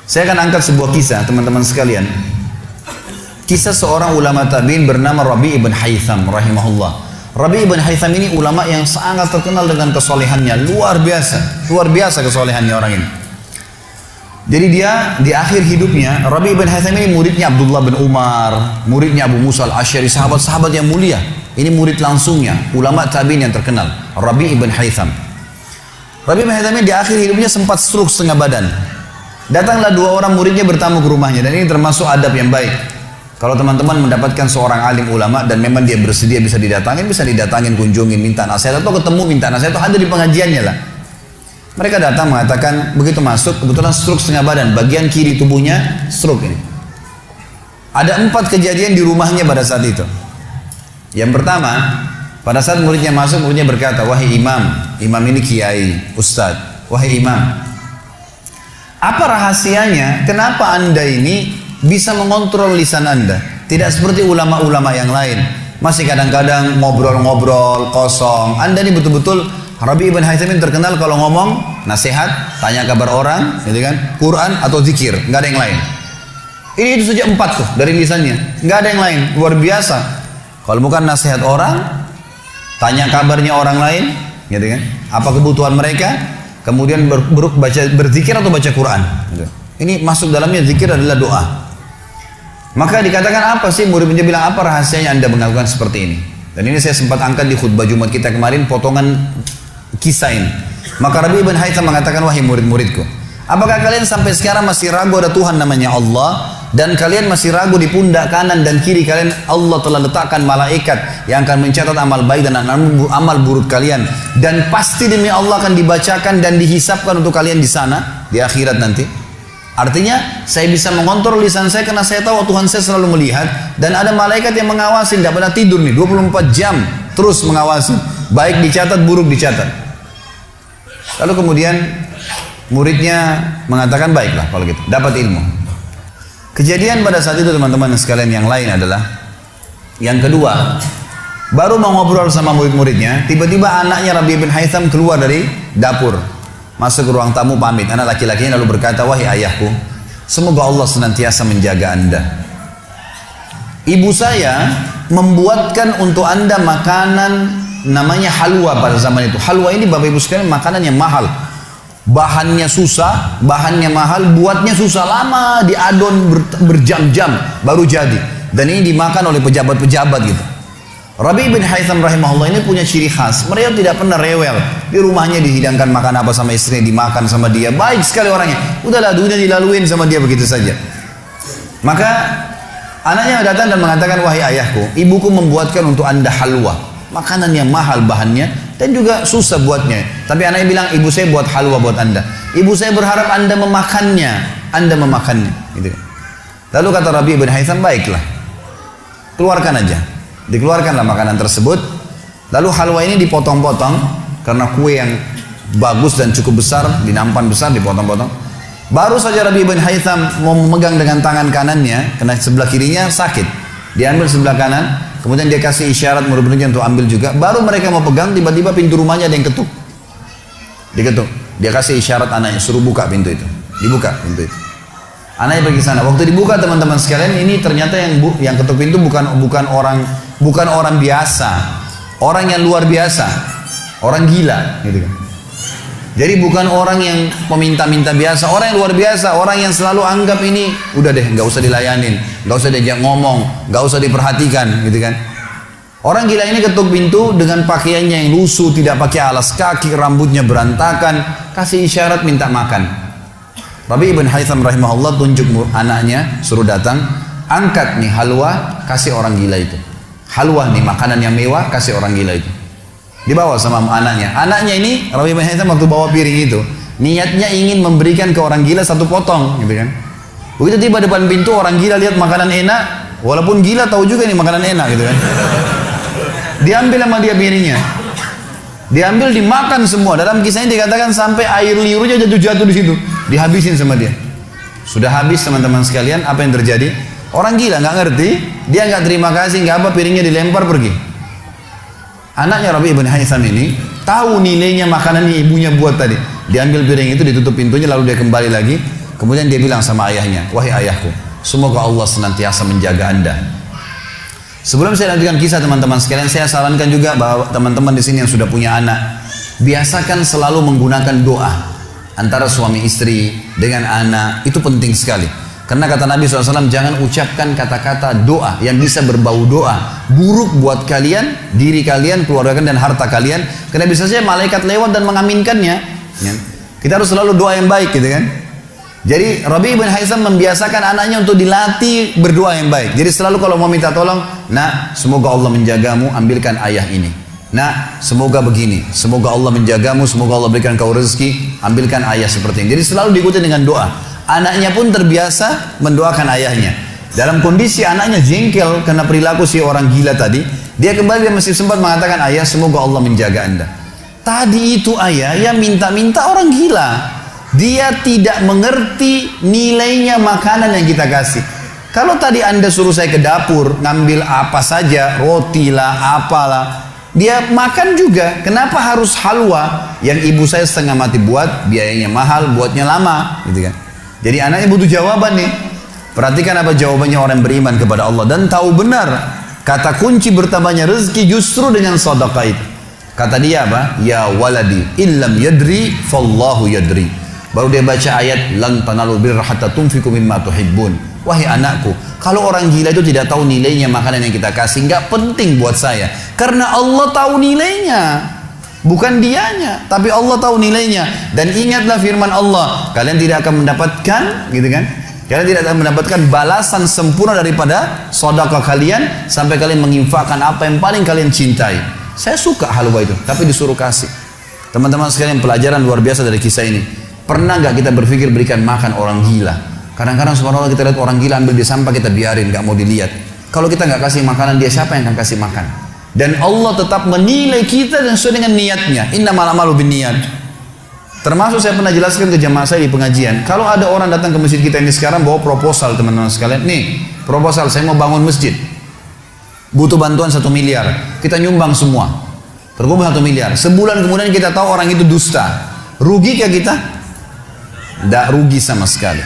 Saya akan angkat sebuah kisah teman-teman sekalian. Kisah seorang ulama tabi'in bernama Rabi' ibn Haytham rahimahullah. Rabi' ibn Haytham ini ulama yang sangat terkenal dengan kesolehannya, luar biasa kesolehannya orang ini. Jadi dia di akhir hidupnya, Rabi' ibn Haytham ini muridnya Abdullah bin Umar, muridnya Abu Musa al-Asy'ari, sahabat-sahabat yang mulia. Ini murid langsungnya, ulama tabi'in yang terkenal, Rabi' ibn Haytham. Rabi' ibn Haytham ini di akhir hidupnya sempat stroke setengah badan. Datanglah dua orang muridnya bertamu ke rumahnya, dan ini termasuk adab yang baik. Kalau teman-teman mendapatkan seorang alim ulama dan memang dia bersedia bisa didatangin, kunjungin, minta nasihat, atau ketemu minta nasihat, atau ada di pengajiannya lah. Mereka datang mengatakan, begitu masuk, kebetulan stroke setengah badan, bagian kiri tubuhnya stroke ini. Ada 4 kejadian di rumahnya pada saat itu. Yang pertama, pada saat muridnya masuk, muridnya berkata, wahai imam ini kiai, ustadz, wahai imam, apa rahasianya, kenapa anda ini bisa mengontrol lisan anda? Tidak seperti ulama-ulama yang lain, masih kadang-kadang ngobrol-ngobrol kosong. Anda ini betul-betul, Rabi' ibn Haytham terkenal kalau ngomong, nasihat, tanya kabar orang, gitu kan, Quran atau zikir, nggak ada yang lain. Ini itu saja 4 tuh dari lisannya, nggak ada yang lain, luar biasa. Kalau bukan nasihat orang, tanya kabarnya orang lain, gitu kan, apa kebutuhan mereka, kemudian berzikir atau baca Quran. Ini masuk dalamnya, zikir adalah doa. Maka dikatakan apa sih, murid-muridnya bilang, apa rahasianya anda melakukan seperti ini? Dan ini saya sempat angkat di khutbah Jumat kita kemarin, potongan kisah ini. Maka Rabi' ibn Haytham mengatakan, wahai murid-muridku, apakah kalian sampai sekarang masih ragu ada Tuhan namanya Allah, dan kalian masih ragu di pundak kanan dan kiri kalian Allah telah letakkan malaikat yang akan mencatat amal baik dan amal buruk kalian, dan pasti demi Allah akan dibacakan dan dihisapkan untuk kalian di sana di akhirat nanti? Artinya saya bisa mengontrol lisan saya karena saya tahu Tuhan saya selalu melihat, dan ada malaikat yang mengawasi, tidak pernah tidur nih, 24 jam terus mengawasi, baik dicatat buruk dicatat. Lalu kemudian muridnya mengatakan, baiklah kalau gitu, dapat ilmu. Kejadian pada saat itu teman-teman sekalian yang lain adalah, yang kedua, baru mau ngobrol sama murid-muridnya, tiba-tiba anaknya Rabi' ibn Haytham keluar dari dapur, masuk ke ruang tamu pamit. Anak laki-lakinya lalu berkata, wahai ayahku, semoga Allah senantiasa menjaga anda. Ibu saya membuatkan untuk anda makanan namanya halwa pada zaman itu. Halwa ini Bapak Ibu sekalian makanan yang mahal. Bahannya susah, bahannya mahal, buatnya susah, lama diadon berjam-jam baru jadi. Dan ini dimakan oleh pejabat-pejabat gitu. Rabi' ibn Haytham rahimahullah ini punya ciri khas, mereka tidak pernah rewel. Di rumahnya dihidangkan makan apa sama istrinya, dimakan sama dia, baik sekali orangnya. Udahlah, dunia dilaluin sama dia begitu saja. Maka anaknya datang dan mengatakan, wahai ayahku, ibuku membuatkan untuk anda halwa, makanan yang mahal bahannya dan juga susah buatnya. Tapi anaknya bilang, ibu saya buat halwa buat anda. Ibu saya berharap anda memakannya, gitu. Lalu kata Rabi' ibn Haytham, baiklah, keluarkan aja. Dikeluarkanlah makanan tersebut. Lalu halwa ini dipotong-potong, karena kue yang bagus dan cukup besar, di nampan besar dipotong-potong. Baru saja Rabi' ibn Haytham mau memegang dengan tangan kanannya, karena sebelah kirinya sakit, diambil sebelah kanan. Kemudian dia kasih isyarat murid-muridnya untuk ambil juga. Baru mereka mau pegang, tiba-tiba pintu rumahnya ada yang ketuk. Diketuk. Dia kasih isyarat anaknya, suruh buka pintu itu. Dibuka pintu itu. Anaknya pergi sana. Waktu dibuka teman-teman sekalian, ini ternyata yang ketuk pintu bukan orang biasa, orang yang luar biasa, orang gila, gitu kan. Jadi bukan orang yang peminta-minta biasa, orang yang luar biasa, orang yang selalu anggap ini udah deh, nggak usah dilayanin, nggak usah diajak ngomong, nggak usah diperhatikan, gitu kan. Orang gila ini ketuk pintu dengan pakaiannya yang lusuh, tidak pakai alas kaki, rambutnya berantakan, kasih isyarat minta makan. Rabi' ibn Haytham rahimahullah tunjuk anaknya, suruh datang, angkat nih halwa, kasih orang gila itu. Halwa nih makanan yang mewah, kasih orang gila itu. Dibawa sama anaknya. Anaknya ini Rabi' ibn Haytham waktu bawa piring itu, niatnya ingin memberikan ke orang gila 1 potong, gitu kan. Begitu tiba depan pintu, orang gila lihat makanan enak, walaupun gila tahu juga nih makanan enak, gitu kan. Diambil sama dia piringnya. Diambil, dimakan semua. Dalam kisahnya dikatakan sampai air liurnya jatuh di situ, dihabisin sama dia. Sudah habis teman-teman sekalian, apa yang terjadi? Orang gila nggak ngerti, dia nggak terima kasih, nggak apa, piringnya dilempar pergi. Anaknya Rabi' ibn Haytham ini tahu nilainya makanan yang ibunya buat tadi. Diambil piring itu, ditutup pintunya, lalu dia kembali lagi. Kemudian dia bilang sama ayahnya, wahai ayahku, semoga Allah senantiasa menjaga Anda. Sebelum saya lanjutkan kisah teman-teman sekalian, saya sarankan juga bahwa teman-teman di sini yang sudah punya anak, biasakan selalu menggunakan doa antara suami istri dengan anak, itu penting sekali. Karena kata Nabi SAW, jangan ucapkan kata-kata doa yang bisa berbau doa buruk buat kalian, diri kalian, keluarga kalian, dan harta kalian. Karena bisa saja malaikat lewat dan mengaminkannya. Kita harus selalu doa yang baik gitu kan. Jadi Rabi' bin Haytham membiasakan anaknya untuk dilatih berdoa yang baik. Jadi selalu kalau mau minta tolong, nak semoga Allah menjagamu, ambilkan ayah ini. Nak semoga begini, semoga Allah menjagamu, semoga Allah berikan kau rezeki, ambilkan ayah seperti ini. Jadi selalu diikuti dengan doa. Anaknya pun terbiasa mendoakan ayahnya. Dalam kondisi anaknya jengkel karena perilaku si orang gila tadi, dia kembali, dia masih sempat mengatakan, ayah semoga Allah menjaga Anda. Tadi itu ayah yang minta-minta orang gila. Dia tidak mengerti nilainya makanan yang kita kasih. Kalau tadi Anda suruh saya ke dapur ngambil apa saja, roti lah, apalah, dia makan juga. Kenapa harus halwa yang ibu saya setengah mati buat, biayanya mahal, buatnya lama, gitu kan? Jadi anaknya butuh jawaban nih. Perhatikan apa jawabannya orang beriman kepada Allah dan tahu benar kata kunci bertambahnya rezeki justru dengan sedekah itu. Kata dia apa? Ya waladi illam yadri fallahu yadri. Baru dia baca ayat lan tanalul birra hatta tunfiqu mimma tuhibbun. Wahai anakku, kalau orang gila itu tidak tahu nilainya makanan yang kita kasih, nggak penting buat saya. Karena Allah tahu nilainya. Bukan dianya, tapi Allah tahu nilainya. Dan ingatlah firman Allah, kalian tidak akan mendapatkan, gitu kan? Kalian tidak akan mendapatkan balasan sempurna daripada sedekah kalian sampai kalian menginfakkan apa yang paling kalian cintai. Saya suka halwa itu, tapi disuruh kasih. Teman-teman sekalian, pelajaran luar biasa dari kisah ini. Pernah nggak kita berpikir berikan makan orang gila? Kadang-kadang subhanallah kita lihat orang gila ambil di sampah, kita biarin, nggak mau dilihat. Kalau kita nggak kasih makanan dia, siapa yang akan kasih makan? Dan Allah tetap menilai kita dan sesuai dengan niatnya. Innamal a'malu binniyat. Termasuk saya pernah jelaskan ke jamaah saya di pengajian, kalau ada orang datang ke masjid kita ini sekarang bawa proposal, teman-teman sekalian, nih proposal, saya mau bangun masjid, butuh bantuan 1 miliar, kita nyumbang semua, terkumpul 1 miliar. Sebulan kemudian kita tahu orang itu dusta, rugi kah kita? Tidak rugi sama sekali.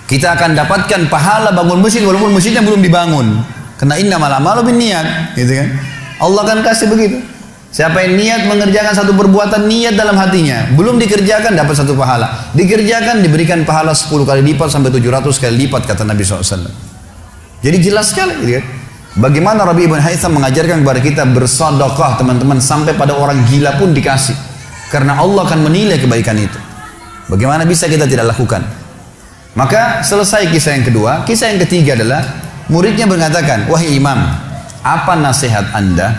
Kita akan dapatkan pahala bangun masjid walaupun masjidnya belum dibangun. Karena innamal a'malu binniyat, gitu kan? Allah akan kasih begitu. Siapa yang niat mengerjakan satu perbuatan, niat dalam hatinya, belum dikerjakan dapat 1 pahala, dikerjakan diberikan pahala 10 kali lipat sampai 700 kali lipat, kata Nabi SAW. Jadi jelas sekali, gitu kan? Bagaimana Rabi' bin Haytham mengajarkan kepada kita bersedekah, teman-teman, sampai pada orang gila pun dikasih. Karena Allah akan menilai kebaikan itu. Bagaimana bisa kita tidak lakukan? Maka selesai kisah yang kedua. Kisah yang ketiga adalah muridnya mengatakan, wahai imam, apa nasihat Anda?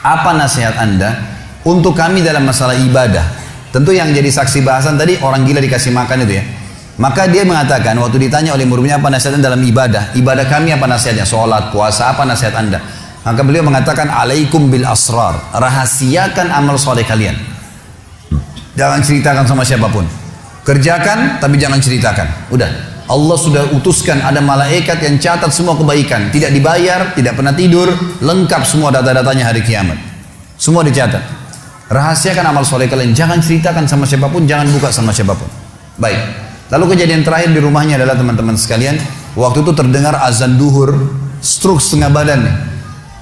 Apa nasihat Anda untuk kami dalam masalah ibadah? Tentu yang jadi saksi bahasan tadi orang gila dikasih makan itu ya. Maka dia mengatakan waktu ditanya oleh muridnya apa nasihatnya dalam ibadah? Ibadah kami apa nasihatnya? Sholat, puasa, apa nasihat Anda? Maka beliau mengatakan alaikum bil asrar. Rahasiakan amal soleh kalian. Jangan ceritakan sama siapapun. Kerjakan tapi jangan ceritakan. Udah. Allah sudah utuskan ada malaikat yang catat semua kebaikan, tidak dibayar, tidak pernah tidur, lengkap semua data-datanya hari kiamat. Semua dicatat. Rahasiakan amal soleh kalian, jangan ceritakan sama siapapun, jangan buka sama siapapun. Baik. Lalu kejadian terakhir di rumahnya adalah teman-teman sekalian, waktu itu terdengar azan duhur, stroke setengah badan.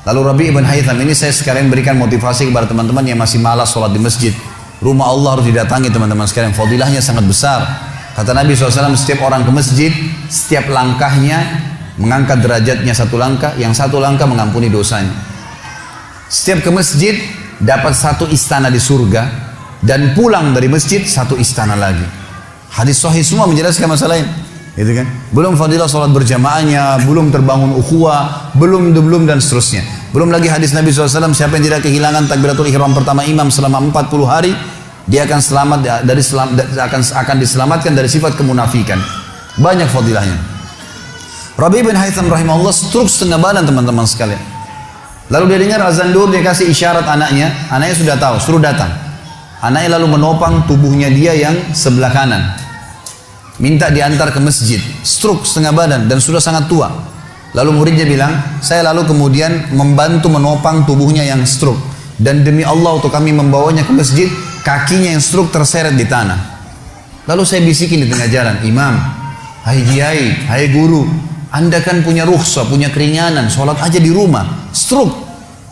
Lalu Rabi' bin Haytham ini saya sekalian berikan motivasi kepada teman-teman yang masih malas sholat di masjid. Rumah Allah harus didatangi teman-teman sekalian, fadilahnya sangat besar. Kata Nabi SAW, setiap orang ke masjid, setiap langkahnya mengangkat derajatnya 1 langkah, yang 1 langkah mengampuni dosanya. Setiap ke masjid, dapat 1 istana di surga, dan pulang dari masjid 1 istana lagi. Hadis sahih semua menjelaskan masalah ini. Gitu kan? Belum fadilah sholat berjamaahnya, belum terbangun ukhuwah, belum dan seterusnya. Belum lagi hadis Nabi SAW, siapa yang tidak kehilangan takbiratul ihram pertama imam selama 40 hari, dia akan akan diselamatkan dari sifat kemunafikan. Banyak fadilahnya. Rabi' bin Haytham rahimahullah stroke setengah badan teman-teman sekalian. Lalu dia dengar azan duhur, dia kasih isyarat anaknya sudah tahu, suruh datang. Anaknya lalu menopang tubuhnya dia yang sebelah kanan, minta diantar ke masjid. Stroke setengah badan dan sudah sangat tua. Lalu muridnya bilang, saya lalu kemudian membantu menopang tubuhnya yang stroke, dan demi Allah untuk kami membawanya ke masjid, kakinya yang stroke terseret di tanah. Lalu saya bisikin di tengah jalan, imam, hai kiai, hai guru, anda kan punya rukhsah, punya keringanan, sholat aja di rumah, stroke,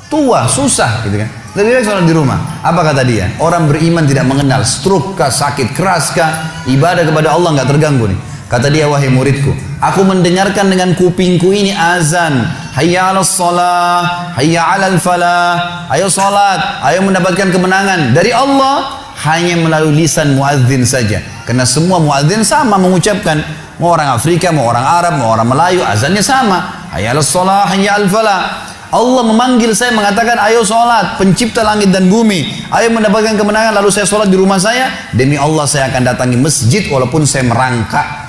tua, susah gitu kan. Lebih baik sholat di rumah. Apa kata dia? Orang beriman tidak mengenal stroke kah, sakit keras kah, ibadah kepada Allah nggak terganggu nih. Kata dia, wahai muridku, aku mendengarkan dengan kupingku ini azan, hayya 'alas shalah, hayya 'alal falah, ayo salat, ayo mendapatkan kemenangan dari Allah, hanya melalui lisan muadzin saja. Karena semua muadzin sama mengucapkan, mau orang Afrika, mau orang Arab, mau orang Melayu, azannya sama, hayya 'alas shalah, hayya 'alal falah. Allah memanggil saya mengatakan, ayo sholat, pencipta langit dan bumi, ayo mendapatkan kemenangan. Lalu saya sholat di rumah saya, demi Allah saya akan datangi masjid walaupun saya merangkak.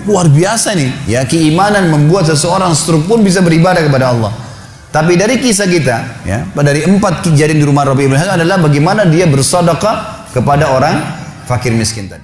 Luar biasa nih, ya, keimanan membuat seseorang stroke pun bisa beribadah kepada Allah. Tapi dari kisah kita, ya, dari 4 kejadian di rumah Rabi' ibn Haitham adalah bagaimana dia bersedekah kepada orang fakir miskin tadi.